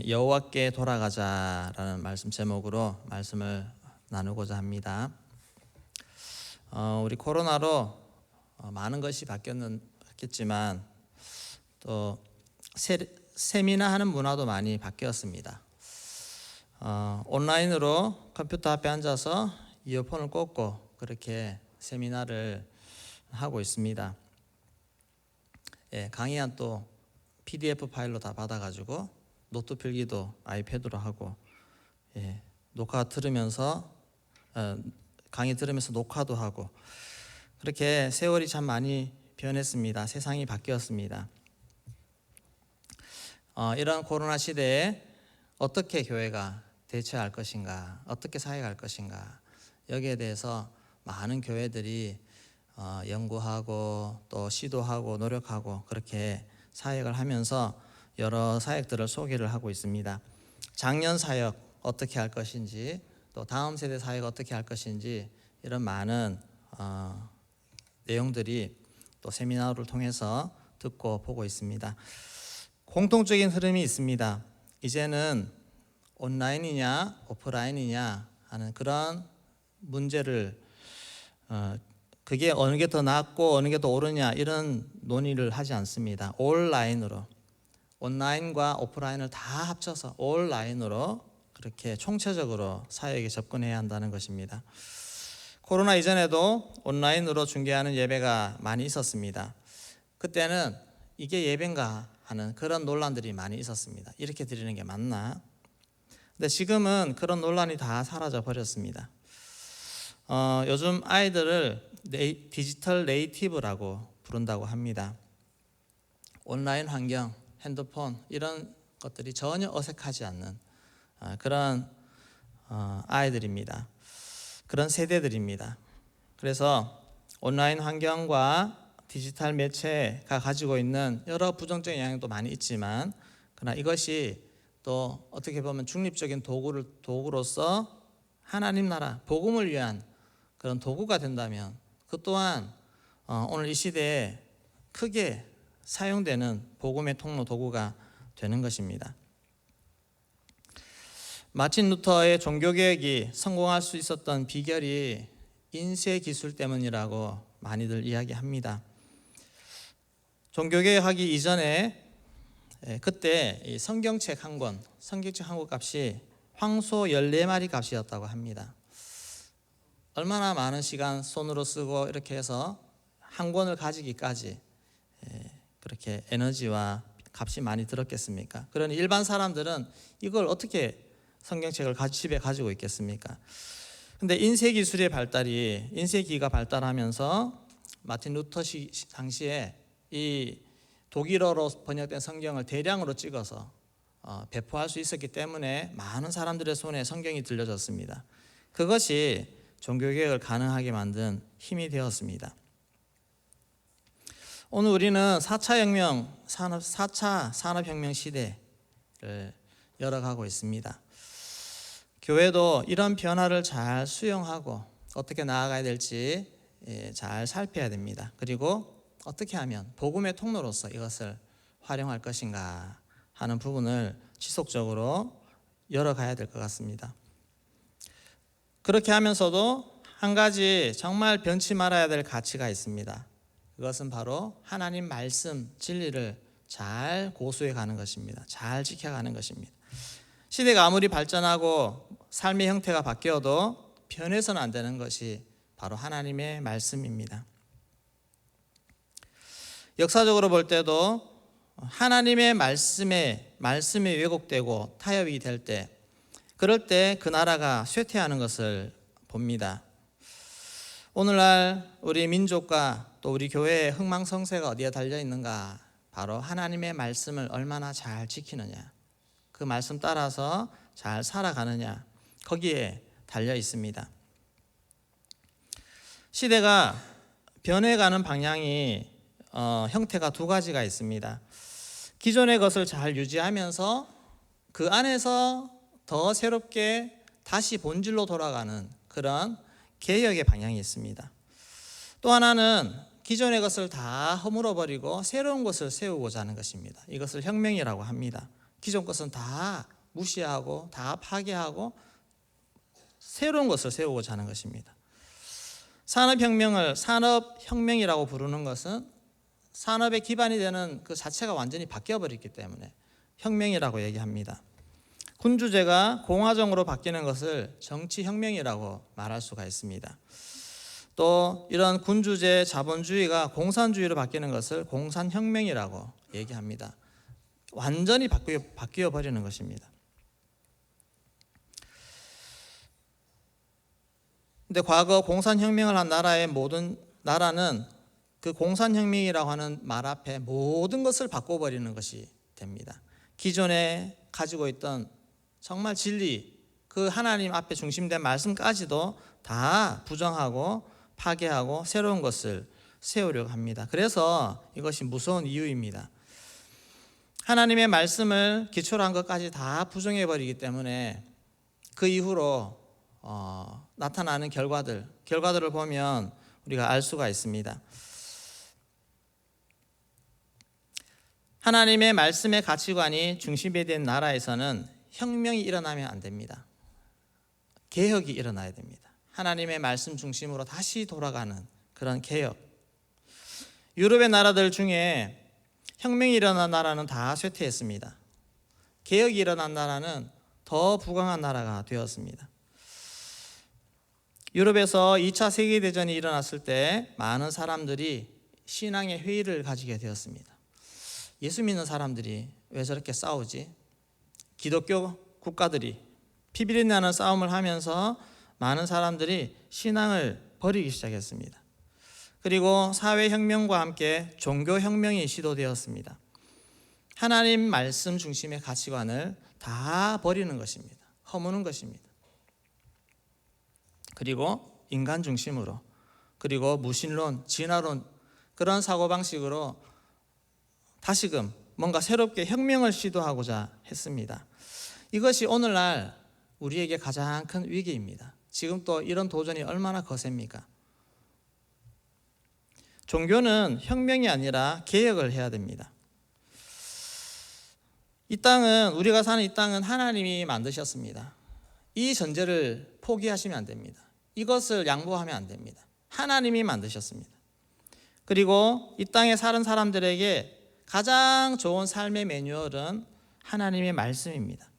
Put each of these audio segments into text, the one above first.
여호와께 돌아가자라는 말씀 제목으로 말씀을 나누고자 합니다. 우리 코로나로 많은 것이 바뀌었지만 또 세미나 하는 문화도 많이 바뀌었습니다. 온라인으로 컴퓨터 앞에 앉아서 이어폰을 꽂고 그렇게 세미나를 하고 있습니다. 강의한 또 PDF 파일로 다 받아가지고 노트 필기도 아이패드로 하고 녹화 들으면서 강의 들으면서 녹화도 하고 그렇게 세월이 참 많이 변했습니다. 세상이 바뀌었습니다. 이런 코로나 시대에 어떻게 교회가 대처할 것인가, 어떻게 사역할 것인가, 여기에 대해서 많은 교회들이 연구하고 또 시도하고 노력하고 그렇게 사역을 하면서 여러 사역들을 소개를 하고 있습니다. 작년 사역 어떻게 할 것인지, 또 다음 세대 사역 어떻게 할 것인지, 이런 많은 내용들이 또 세미나를 통해서 듣고 보고 있습니다. 공통적인 흐름이 있습니다. 이제는 온라인이냐 오프라인이냐 하는 그런 문제를 그게 어느 게 더 낫고 어느 게 더 옳으냐 이런 논의를 하지 않습니다. 온라인으로, 온라인과 오프라인을 다 합쳐서 온라인으로 그렇게 총체적으로 사역에 접근해야 한다는 것입니다. 코로나 이전에도 온라인으로 중계하는 예배가 많이 있었습니다. 그때는 이게 예배인가 하는 그런 논란들이 많이 있었습니다. 이렇게 드리는 게 맞나? 근데 지금은 그런 논란이 다 사라져 버렸습니다. 요즘 아이들을 디지털 네이티브라고 부른다고 합니다. 온라인 환경, 핸드폰 이런 것들이 전혀 어색하지 않는 그런 아이들입니다. 그런 세대들입니다. 그래서 온라인 환경과 디지털 매체가 가지고 있는 여러 부정적인 영향도 많이 있지만, 그러나 이것이 또 어떻게 보면 중립적인 도구로서 하나님 나라 복음을 위한 그런 도구가 된다면 그 또한 오늘 이 시대에 크게 사용되는 복음의 통로 도구가 되는 것입니다. 마틴 루터의 종교개혁이 성공할 수 있었던 비결이 인쇄 기술 때문이라고 많이들 이야기합니다. 종교개혁하기 이전에 그때 이 성경책 한 권 값이 황소 14마리 값이었다고 합니다. 얼마나 많은 시간 손으로 쓰고 이렇게 해서 한 권을 가지기까지 그렇게 에너지와 값이 많이 들었겠습니까? 그러니 일반 사람들은 이걸 어떻게 성경책을 집에 가지고 있겠습니까? 근데 인쇄기가 발달하면서 마틴 루터 당시에 이 독일어로 번역된 성경을 대량으로 찍어서 배포할 수 있었기 때문에 많은 사람들의 손에 성경이 들려졌습니다. 그것이 종교개혁을 가능하게 만든 힘이 되었습니다. 오늘 우리는 4차 산업혁명 시대를 열어가고 있습니다. 교회도 이런 변화를 잘 수용하고 어떻게 나아가야 될지 잘 살펴야 됩니다. 그리고 어떻게 하면 복음의 통로로서 이것을 활용할 것인가 하는 부분을 지속적으로 열어가야 될 것 같습니다. 그렇게 하면서도 한 가지 정말 변치 말아야 될 가치가 있습니다. 그것은 바로 하나님 말씀, 진리를 잘 고수해 가는 것입니다. 잘 지켜가는 것입니다. 시대가 아무리 발전하고 삶의 형태가 바뀌어도 변해서는 안 되는 것이 바로 하나님의 말씀입니다. 역사적으로 볼 때도 하나님의 말씀이 왜곡되고 타협이 될 때, 그럴 때 그 나라가 쇠퇴하는 것을 봅니다. 오늘날 우리 민족과 또 우리 교회의 흥망성쇠가 어디에 달려 있는가? 바로 하나님의 말씀을 얼마나 잘 지키느냐, 그 말씀 따라서 잘 살아가느냐, 거기에 달려 있습니다. 시대가 변해가는 방향이 형태가 두 가지가 있습니다. 기존의 것을 잘 유지하면서 그 안에서 더 새롭게 다시 본질로 돌아가는 그런 개혁의 방향이 있습니다. 또 하나는 기존의 것을 다 허물어버리고 새로운 것을 세우고자 하는 것입니다. 이것을 혁명이라고 합니다. 기존 것은 다 무시하고 다 파괴하고 새로운 것을 세우고자 하는 것입니다. 산업혁명을 산업혁명이라고 부르는 것은 산업의 기반이 되는 그 자체가 완전히 바뀌어버렸기 때문에 혁명이라고 얘기합니다. 군주제가 공화정으로 바뀌는 것을 정치혁명이라고 말할 수가 있습니다. 또 이런 군주제 자본주의가 공산주의로 바뀌는 것을 공산혁명이라고 얘기합니다. 완전히 바뀌어 버리는 것입니다. 근데 과거 공산혁명을 한 나라의 모든 나라는 그 공산혁명이라고 하는 말 앞에 모든 것을 바꿔버리는 것이 됩니다. 기존에 가지고 있던 정말 진리, 그 하나님 앞에 중심된 말씀까지도 다 부정하고 파괴하고 새로운 것을 세우려고 합니다. 그래서 이것이 무서운 이유입니다. 하나님의 말씀을 기초로 한 것까지 다 부정해버리기 때문에 그 이후로 나타나는 결과들을 보면 우리가 알 수가 있습니다. 하나님의 말씀의 가치관이 중심이 된 나라에서는 혁명이 일어나면 안 됩니다. 개혁이 일어나야 됩니다. 하나님의 말씀 중심으로 다시 돌아가는 그런 개혁. 유럽의 나라들 중에 혁명이 일어난 나라는 다 쇠퇴했습니다. 개혁이 일어난 나라는 더 부강한 나라가 되었습니다. 유럽에서 2차 세계대전이 일어났을 때 많은 사람들이 신앙의 회의를 가지게 되었습니다. 예수 믿는 사람들이 왜 저렇게 싸우지? 기독교 국가들이 피비린내나는 싸움을 하면서 많은 사람들이 신앙을 버리기 시작했습니다. 그리고 사회혁명과 함께 종교혁명이 시도되었습니다. 하나님 말씀 중심의 가치관을 다 버리는 것입니다. 허무는 것입니다. 그리고 인간 중심으로, 그리고 무신론, 진화론, 그런 사고방식으로 다시금 뭔가 새롭게 혁명을 시도하고자 했습니다. 이것이 오늘날 우리에게 가장 큰 위기입니다. 지금 또 이런 도전이 얼마나 거셉니까? 종교는 혁명이 아니라 개혁을 해야 됩니다. 이 땅은, 우리가 사는 이 땅은 하나님이 만드셨습니다. 이 전제를 포기하시면 안 됩니다. 이것을 양보하면 안 됩니다. 하나님이 만드셨습니다. 그리고 이 땅에 사는 사람들에게 가장 좋은 삶의 매뉴얼은 하나님의 말씀입니다.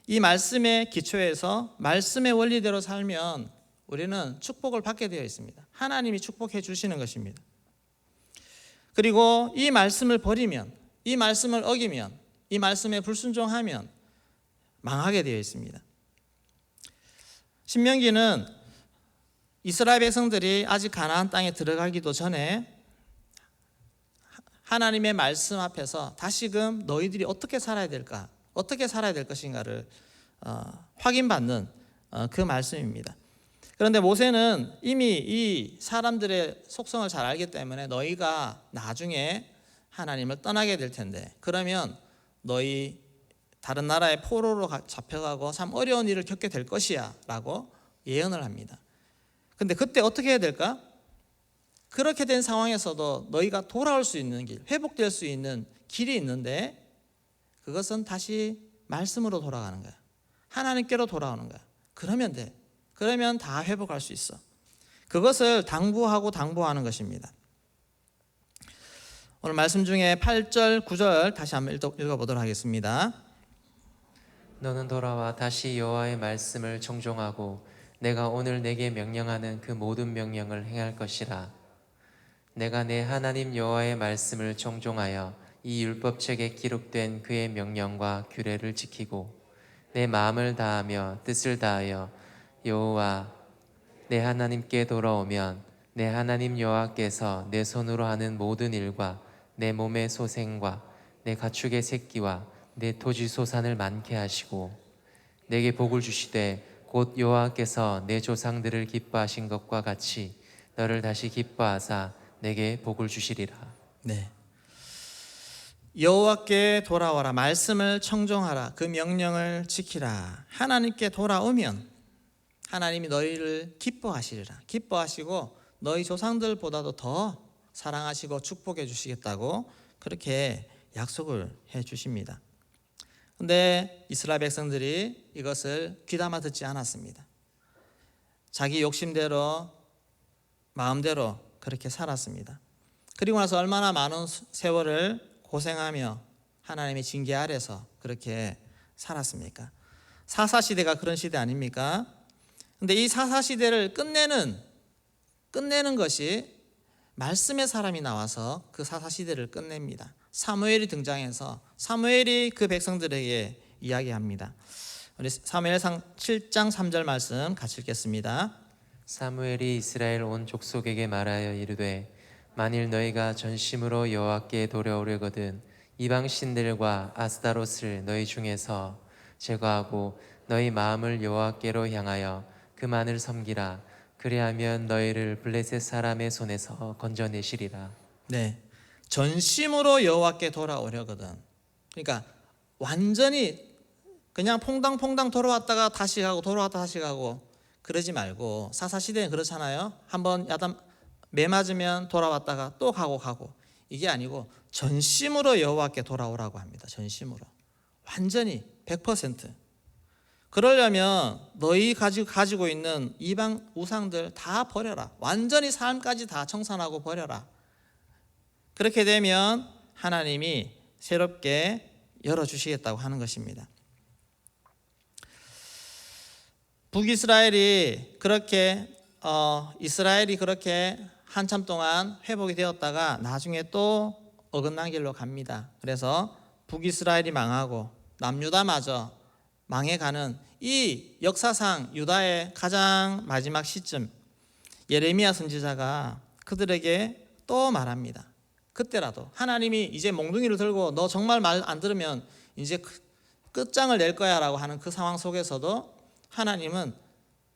이 말씀의 기초에서 말씀의 원리대로 살면 우리는 축복을 받게 되어 있습니다. 하나님이 축복해 주시는 것입니다. 그리고 이 말씀을 버리면, 이 말씀을 어기면, 이 말씀에 불순종하면 망하게 되어 있습니다. 신명기는 이스라엘 백성들이 아직 가나안 땅에 들어가기도 전에 하나님의 말씀 앞에서 다시금 너희들이 어떻게 살아야 될까, 어떻게 살아야 될 것인가를 확인받는 그 말씀입니다. 그런데 모세는 이미 이 사람들의 속성을 잘 알기 때문에 너희가 나중에 하나님을 떠나게 될 텐데, 그러면 너희 다른 나라의 포로로 잡혀가고 참 어려운 일을 겪게 될 것이야 라고 예언을 합니다. 근데 그때 어떻게 해야 될까? 그렇게 된 상황에서도 너희가 돌아올 수 있는 길, 회복될 수 있는 길이 있는데, 그것은 다시 말씀으로 돌아가는 거야. 하나님께로 돌아오는 거야. 그러면 돼. 그러면 다 회복할 수 있어. 그것을 당부하는 것입니다. 오늘 말씀 중에 8절, 9절 다시 한번 읽어보도록 하겠습니다. 너는 돌아와 다시 여호와의 말씀을 청종하고 내가 오늘 내게 명령하는 그 모든 명령을 행할 것이라. 내가 내 하나님 여호와의 말씀을 청종하여 이 율법책에 기록된 그의 명령과 규례를 지키고 내 마음을 다하며 뜻을 다하여 여호와 내 하나님께 돌아오면 내 하나님 여호와께서 내 손으로 하는 모든 일과 내 몸의 소생과 내 가축의 새끼와 내 토지 소산을 많게 하시고 내게 복을 주시되 곧 여호와께서 내 조상들을 기뻐하신 것과 같이 너를 다시 기뻐하사 내게 복을 주시리라. 네. 여호와께 돌아와라. 말씀을 청종하라. 그 명령을 지키라. 하나님께 돌아오면 하나님이 너희를 기뻐하시리라. 기뻐하시고 너희 조상들보다도 더 사랑하시고 축복해 주시겠다고 그렇게 약속을 해 주십니다. 근데 이스라엘 백성들이 이것을 귀담아 듣지 않았습니다. 자기 욕심대로 마음대로 그렇게 살았습니다. 그리고 나서 얼마나 많은 세월을 고생하며 하나님의 징계 아래서 그렇게 살았습니까? 사사시대가 그런 시대 아닙니까? 근데 이 사사시대를 끝내는 것이 말씀의 사람이 나와서 그 사사시대를 끝냅니다. 사무엘이 등장해서 사무엘이 그 백성들에게 이야기합니다. 우리 사무엘상 7장 3절 말씀 같이 읽겠습니다. 사무엘이 이스라엘 온 족속에게 말하여 이르되 만일 너희가 전심으로 여호와께 돌아오려거든 이방 신들과 아스타롯을 너희 중에서 제거하고 너희 마음을 여호와께로 향하여 그만을 섬기라. 그리하면 너희를 블레셋 사람의 손에서 건져내시리라. 네, 전심으로 여호와께 돌아오려거든. 그러니까 완전히 그냥 퐁당퐁당 돌아왔다가 다시 가고 돌아왔다 다시 가고 그러지 말고, 사사시대는 그렇잖아요. 한번 야단 매 맞으면 돌아왔다가 또 가고 이게 아니고 전심으로 여호와께 돌아오라고 합니다. 전심으로 완전히 100%. 그러려면 너희 가지고 있는 이방 우상들 다 버려라. 완전히 삶까지 다 청산하고 버려라. 그렇게 되면 하나님이 새롭게 열어주시겠다고 하는 것입니다. 북이스라엘이 그렇게 이스라엘이 그렇게 한참 동안 회복이 되었다가 나중에 또 어긋난 길로 갑니다. 그래서 북이스라엘이 망하고 남유다마저 망해가는 이 역사상 유다의 가장 마지막 시점, 예레미야 선지자가 그들에게 또 말합니다. 그때라도 하나님이 이제 몽둥이를 들고 너 정말 말 안 들으면 이제 끝장을 낼 거야 라고 하는 그 상황 속에서도 하나님은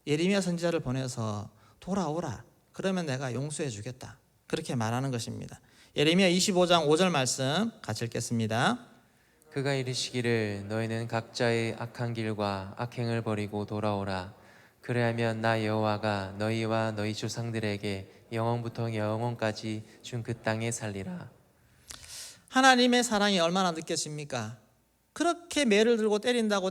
예레미야 선지자를 보내서 돌아오라, 그러면 내가 용서해 주겠다, 그렇게 말하는 것입니다. 예레미야 25장 5절 말씀 같이 읽겠습니다. 그가 이르시기를 너희는 각자의 악한 길과 악행을 버리고 돌아오라. 그리하면 나 여호와가 너희와 너희 조상들에게 영원부터 영원까지 준 그 땅에 살리라. 하나님의 사랑이 얼마나 느껴집니까? 그렇게 매를 들고 때린다고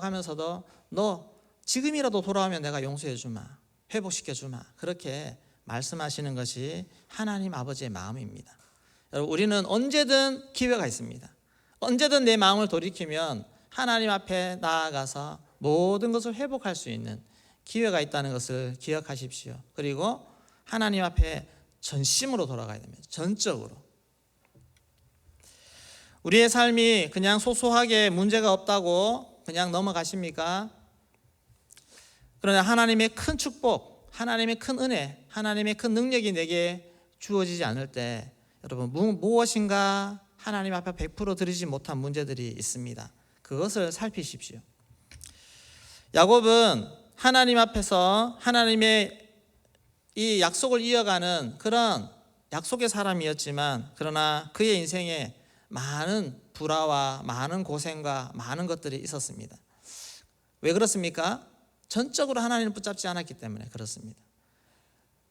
하면서도 너 지금이라도 돌아오면 내가 용서해 주마, 회복시켜 주마, 그렇게 말씀하시는 것이 하나님 아버지의 마음입니다. 여러분, 우리는 언제든 기회가 있습니다. 언제든 내 마음을 돌이키면 하나님 앞에 나아가서 모든 것을 회복할 수 있는 기회가 있다는 것을 기억하십시오. 그리고 하나님 앞에 전심으로 돌아가야 됩니다. 전적으로. 우리의 삶이 그냥 소소하게 문제가 없다고 그냥 넘어가십니까? 그러나 하나님의 큰 축복, 하나님의 큰 은혜, 하나님의 큰 능력이 내게 주어지지 않을 때 여러분 무엇인가 하나님 앞에 100% 드리지 못한 문제들이 있습니다. 그것을 살피십시오. 야곱은 하나님 앞에서 하나님의 이 약속을 이어가는 그런 약속의 사람이었지만, 그러나 그의 인생에 많은 불화와 많은 고생과 많은 것들이 있었습니다. 왜 그렇습니까? 전적으로 하나님을 붙잡지 않았기 때문에 그렇습니다.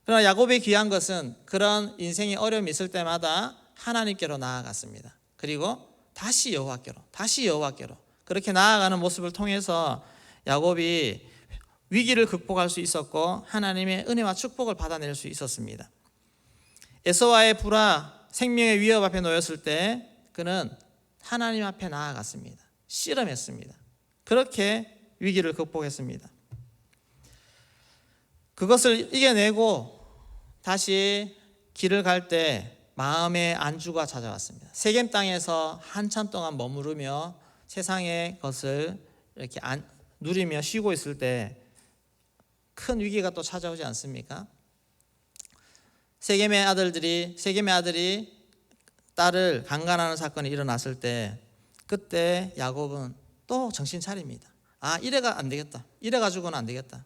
그러나 야곱의 귀한 것은 그런 인생의 어려움이 있을 때마다 하나님께로 나아갔습니다. 그리고 다시 여호와께로 그렇게 나아가는 모습을 통해서 야곱이 위기를 극복할 수 있었고 하나님의 은혜와 축복을 받아낼 수 있었습니다. 에서와의 불화, 생명의 위협 앞에 놓였을 때 그는 하나님 앞에 나아갔습니다. 씨름했습니다. 그렇게 위기를 극복했습니다. 그것을 이겨내고 다시 길을 갈 때 마음의 안주가 찾아왔습니다. 세겜 땅에서 한참 동안 머무르며 세상의 것을 이렇게 누리며 쉬고 있을 때 큰 위기가 또 찾아오지 않습니까? 세겜의 아들이 딸을 강간하는 사건이 일어났을 때 그때 야곱은 또 정신 차립니다. 이래가 안 되겠다. 이래 가지고는 안 되겠다.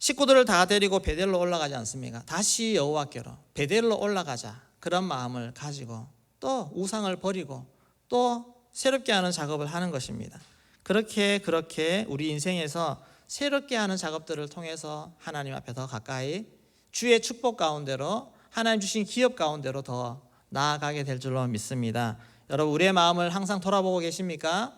식구들을 다 데리고 베델로 올라가지 않습니까? 다시 여호와께로 베델로 올라가자, 그런 마음을 가지고 또 우상을 버리고 또 새롭게 하는 작업을 하는 것입니다. 그렇게 우리 인생에서 새롭게 하는 작업들을 통해서 하나님 앞에 더 가까이 주의 축복 가운데로, 하나님 주신 기업 가운데로 더 나아가게 될 줄로 믿습니다. 여러분, 우리의 마음을 항상 돌아보고 계십니까?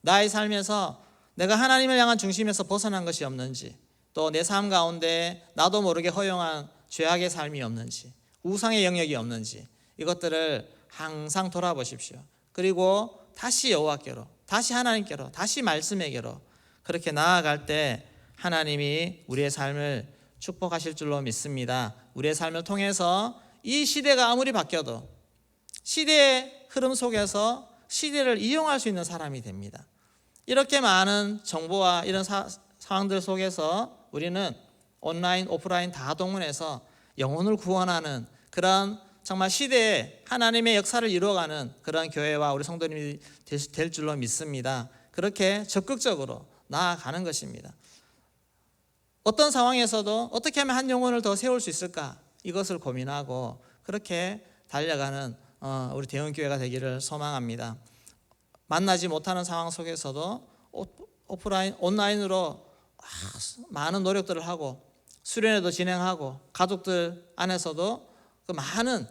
나의 삶에서 내가 하나님을 향한 중심에서 벗어난 것이 없는지, 또 내 삶 가운데 나도 모르게 허용한 죄악의 삶이 없는지, 우상의 영역이 없는지, 이것들을 항상 돌아보십시오. 그리고 다시 여호와께로, 다시 하나님께로, 다시 말씀에게로 그렇게 나아갈 때 하나님이 우리의 삶을 축복하실 줄로 믿습니다. 우리의 삶을 통해서 이 시대가 아무리 바뀌어도 시대의 흐름 속에서 시대를 이용할 수 있는 사람이 됩니다. 이렇게 많은 정보와 이런 상황들 속에서 우리는 온라인, 오프라인 다 동원해서 영혼을 구원하는 그런 정말 시대에 하나님의 역사를 이루어가는 그런 교회와 우리 성도님이 될 줄로 믿습니다. 그렇게 적극적으로 나아가는 것입니다. 어떤 상황에서도 어떻게 하면 한 영혼을 더 세울 수 있을까, 이것을 고민하고 그렇게 달려가는 우리 대형교회가 되기를 소망합니다. 만나지 못하는 상황 속에서도 오프라인, 온라인으로 많은 노력들을 하고 수련회도 진행하고 가족들 안에서도 그 많은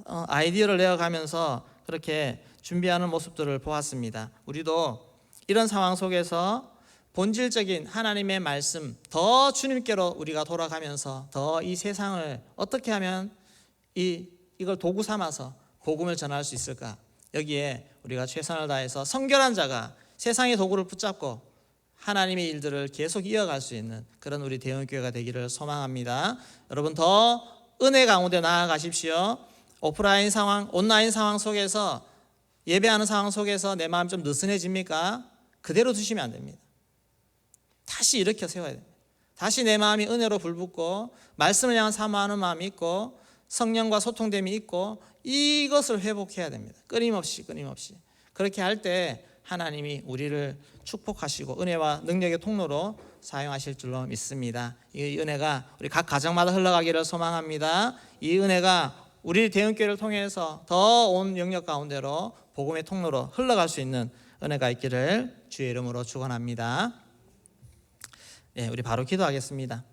아이디어를 내어가면서 그렇게 준비하는 모습들을 보았습니다. 우리도 이런 상황 속에서 본질적인 하나님의 말씀, 더 주님께로 우리가 돌아가면서 더 이 세상을 어떻게 하면 이걸 도구 삼아서 복음을 전할 수 있을까? 여기에 우리가 최선을 다해서 성결한 자가 세상의 도구를 붙잡고 하나님의 일들을 계속 이어갈 수 있는 그런 우리 대형교회가 되기를 소망합니다. 여러분, 더 은혜 가운데 나아가십시오. 오프라인 상황, 온라인 상황 속에서 예배하는 상황 속에서 내 마음 좀 느슨해집니까? 그대로 두시면 안 됩니다. 다시 일으켜 세워야 됩니다. 다시 내 마음이 은혜로 불붙고 말씀을 향한 사모하는 마음이 있고 성령과 소통됨이 있고 이것을 회복해야 됩니다. 끊임없이. 그렇게 할 때 하나님이 우리를 축복하시고 은혜와 능력의 통로로 사용하실 줄로 믿습니다. 이 은혜가 우리 각 가정마다 흘러가기를 소망합니다. 이 은혜가 우리 대형교회를 통해서 더 온 영역 가운데로 복음의 통로로 흘러갈 수 있는 은혜가 있기를 주의 이름으로 축원합니다. 우리 바로 기도하겠습니다.